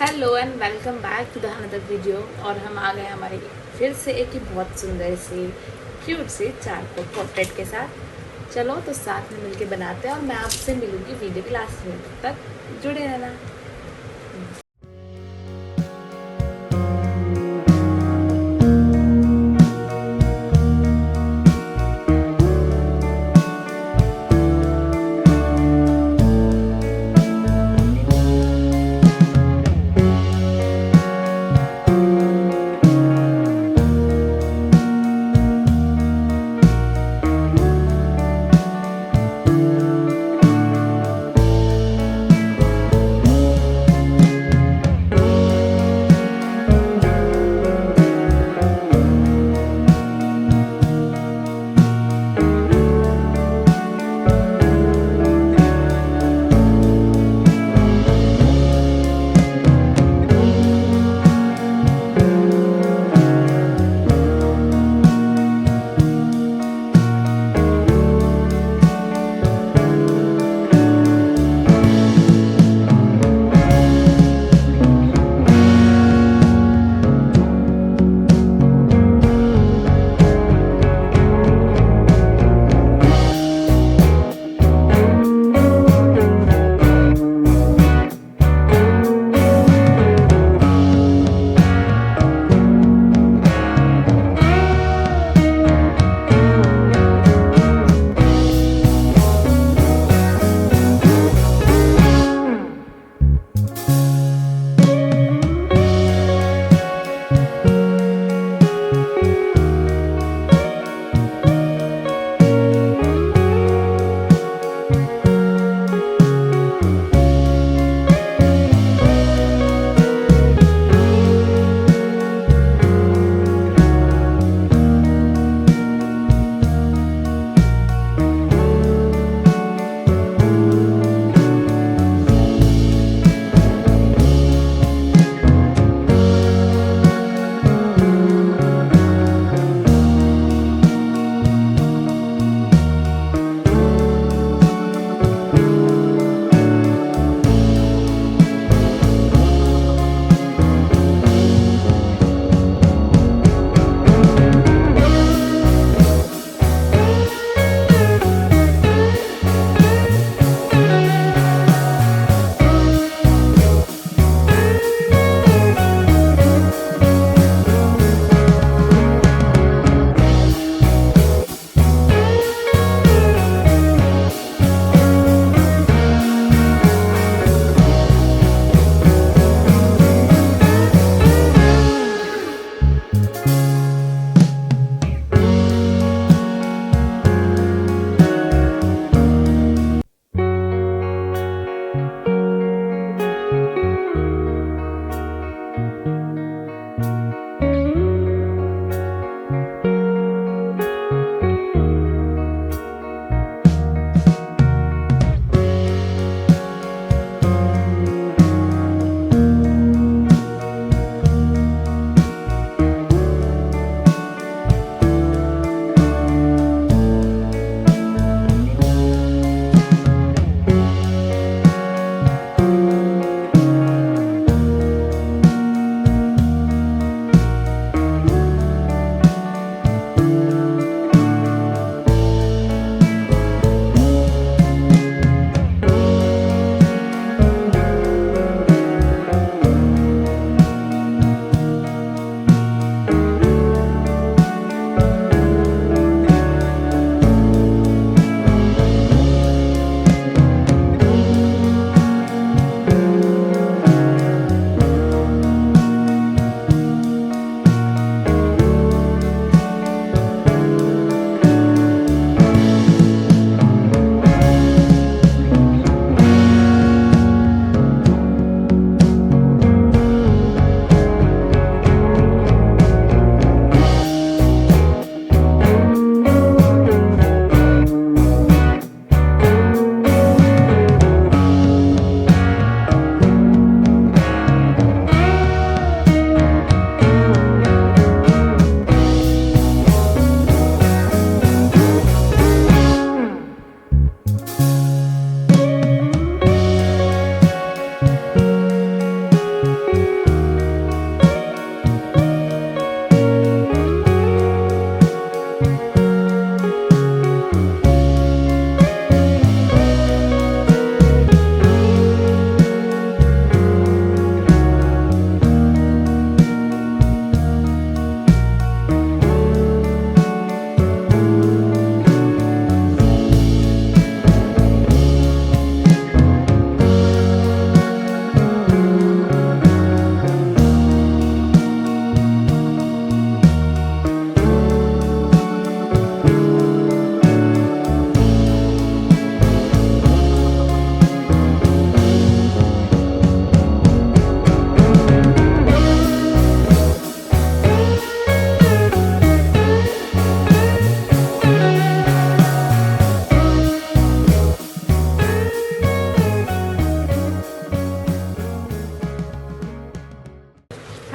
Hello and welcome back to the another video. और हम आ गए हमारे फिर से एक ही बहुत सुंदर सी क्यूट सी चारकोल पोर्ट्रेट के साथ। चलो तो साथ में मिलके बनाते हैं और मैं आपसे मिलूंगी वीडियो के लास्ट में। तब तक जुड़े रहना।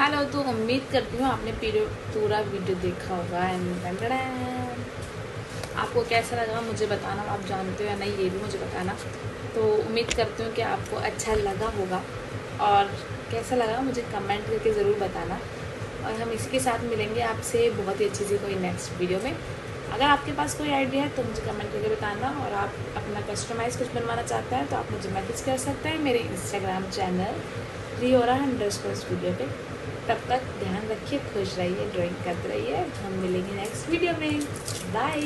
हेलो, तो उम्मीद करती हूँ आपने पूरा वीडियो देखा होगा। आपको कैसा लगा मुझे बताना, आप जानते हो या नहीं ये भी मुझे बताना। तो उम्मीद करती हूँ कि आपको अच्छा लगा होगा, और कैसा लगा मुझे कमेंट करके ज़रूर बताना। और हम इसके साथ मिलेंगे आपसे बहुत ही अच्छी सी कोई नेक्स्ट वीडियो में। अगर आपके पास कोई आइडिया है तो मुझे कमेंट करके बताना, और आप अपना कस्टमाइज़ कुछ बनवाना चाहते हैं तो आप मुझे मैसेज कर सकते हैं मेरे इंस्टाग्राम चैनल Nirvana_वीडियो पे। तब तक ध्यान रखिए, खुश रहिए, ड्राइंग करते रहिए। हम मिलेंगे नेक्स्ट वीडियो में। बाय।